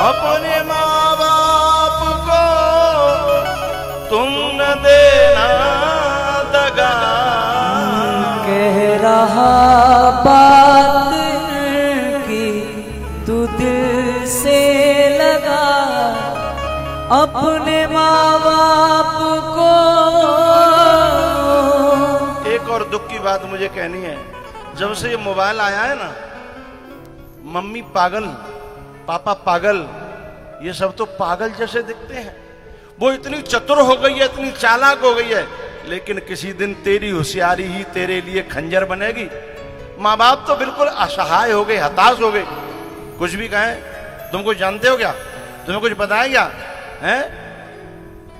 अपने माँ बाप को तुम न देना दगा। कह रहा बात की तू दिल से लगा, अपने माँ बाप को। एक और दुख की बात मुझे कहनी है, जब से ये मोबाइल आया है ना, मम्मी पागल, पापा पागल, ये सब तो पागल जैसे दिखते हैं। वो इतनी चतुर हो गई है, इतनी चालाक हो गई है, लेकिन किसी दिन तेरी होशियारी ही तेरे लिए खंजर बनेगी। माँ बाप तो बिल्कुल असहाय हो गए, हताश हो गए। कुछ भी कहें, तुम कुछ जानते हो क्या, तुम्हें कुछ पता है क्या है?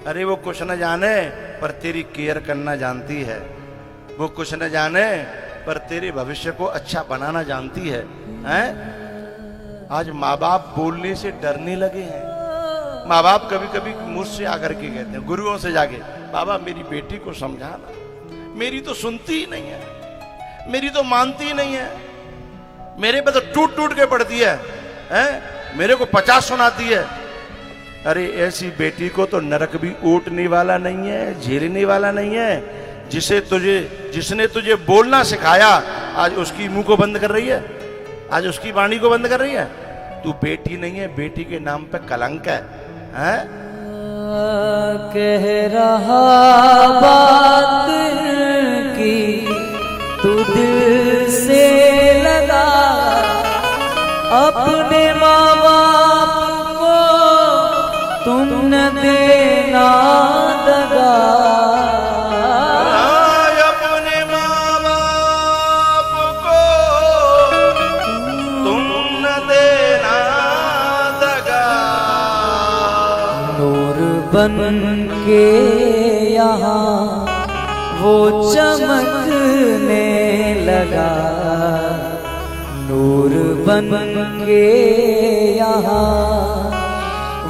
अरे वो कुछ न जाने पर तेरी केयर करना जानती है, वो कुछ न जाने पर तेरे भविष्य को अच्छा बनाना जानती है, हैं? आज माँ बाप बोलने से डरने लगे हैं। माँ बाप कभी कभी मुझसे आकर के कहते हैं, गुरुओं से जाके, बाबा मेरी बेटी को समझाना, मेरी तो सुनती ही नहीं है, मेरी तो मानती ही नहीं है, मेरे पे तो टूट टूट के पड़ती है, मेरे को 50 सुनाती है। अरे ऐसी बेटी को तो नरक भी ऊटने वाला नहीं है, झेलने वाला नहीं है। जिसने तुझे बोलना सिखाया, आज उसकी मुंह को बंद कर रही है, आज उसकी वाणी को बंद कर रही है। तू बेटी नहीं है, बेटी के नाम पे कलंक है, हैं? कह रहा बात की तू दिल से लगा, अपने माँ बाप को तुम न देना दगा। अपने माँ बाप को तुम न देना दगा। नूर बन के यहाँ वो चमकने लगा, नूर बन के यहाँ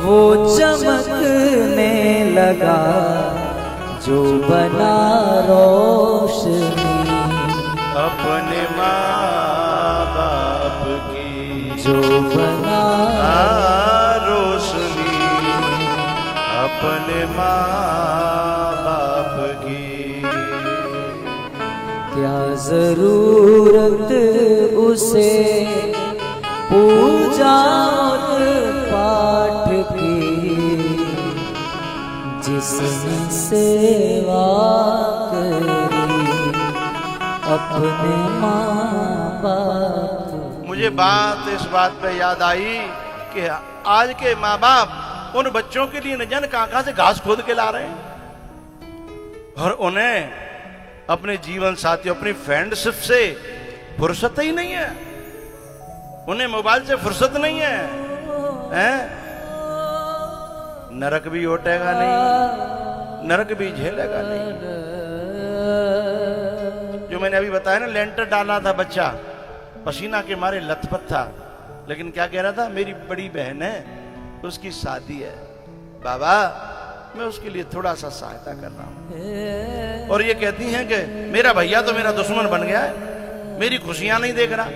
वो चमकने लगा, जो बना रोशनी अपने माँ बाप की, जो बना रोशनी अपने माँ बाप की। क्या जरूरत उसे पूजा और पाठ की, जिसने सेवा करी अपने माँ बाप। मुझे बात इस बात पे याद आई कि आज के माँ बाप उन बच्चों के लिए न जाने कहां से घास खोद के ला रहे हैं, और उन्हें अपने जीवन साथियों, अपनी फ्रेंडशिप से फुर्सत ही नहीं है, उन्हें मोबाइल से फुर्सत नहीं है, हैं? नरक भी ओटेगा नहीं, नरक भी झेलेगा नहीं। जो मैंने अभी बताया ना, लेंटर डाला था बच्चा, पसीना के मारे लथपथ था, लेकिन क्या कह रहा था, मेरी बड़ी बहन है, उसकी शादी है, बाबा मैं उसके लिए थोड़ा सा सहायता कर रहा हूं। और ये कहती हैं कि मेरा भैया तो मेरा दुश्मन बन गया है, मेरी खुशियां नहीं देख रहा,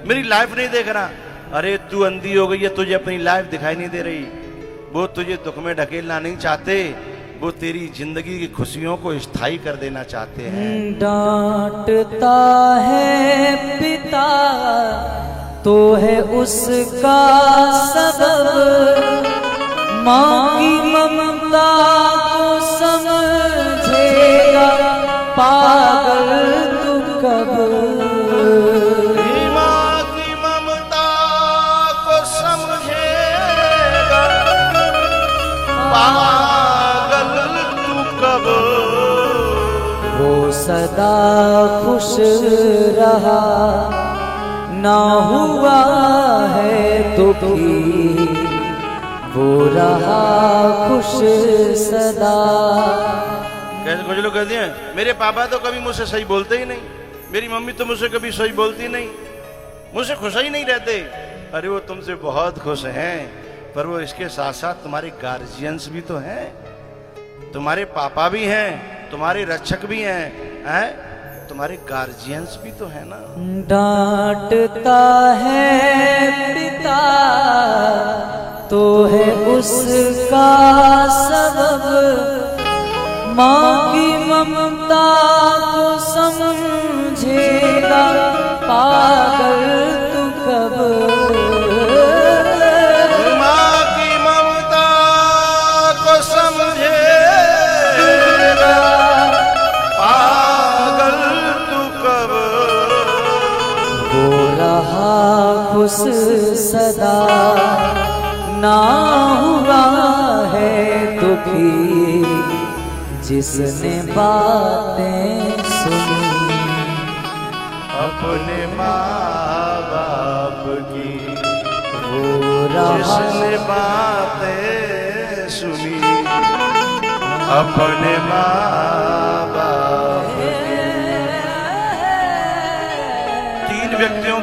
मेरी लाइफ नहीं देख रहा। अरे तू अंधी हो गई है, तुझे अपनी लाइफ दिखाई नहीं दे रही। वो तुझे दुख में ढकेलना नहीं चाहते, वो तेरी जिंदगी की खुशियों को स्थायी कर देना चाहते हैं। डांटता है पिता तो है उसका सबब, माँ की ममता को समझेगा पागल तू कब। माँ की ममता को समझेगा पागल तू कब। वो सदा खुश रहा ना हुआ है दुखी, वो रहा खुश सदा। कैसे कुछ लोग कहते हैं मेरे पापा तो कभी मुझसे सही बोलते ही नहीं, मेरी मम्मी तो मुझसे कभी सही बोलती नहीं, मुझसे खुश ही नहीं रहते। अरे वो तुमसे बहुत खुश हैं, पर वो इसके साथ साथ तुम्हारे गार्जियंस भी तो हैं, तुम्हारे पापा भी हैं, तुम्हारे रक्षक भी हैं, तुम्हारे गार्जियंस भी तो है ना। डांटता है पिता तो है उसका सबब, माँ की ममता को समझेगा पागल तू कब। माँ की ममता को समझेगा पागल तू कब। वो रहा खुश सदा, ना हुआ है दुखी, जिसने बातें सुनी अपने माँ बाप की। वो रहा जिसने बातें सुनी अपने माँ बाप की। 3 व्यक्तियों